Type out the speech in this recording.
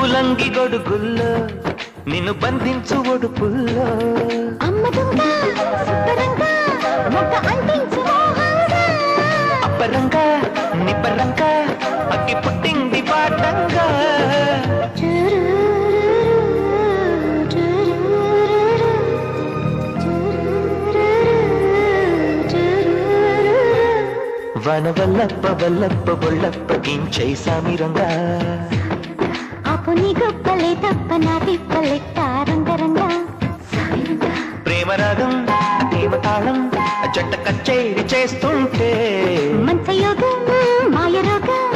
పూలంగి గొడుగుల్లో నిన్ను బంధించు ఒడుపుల్లో అప్పరంగా నిప్పరంగా అగ్గి పుట్టింది పాటంగా వన వల్లప్ప వల్లప్ప బొల్లప్ప గించై సామిరంగా ఆపుని గొప్పలే తప్ప నా తిప్పలెట్ట రంగరంగా ప్రేమ రాగం ప్రేమ తాళం జంట కచేరి చేస్తుంటే మంచ యోగం మాయ రోగం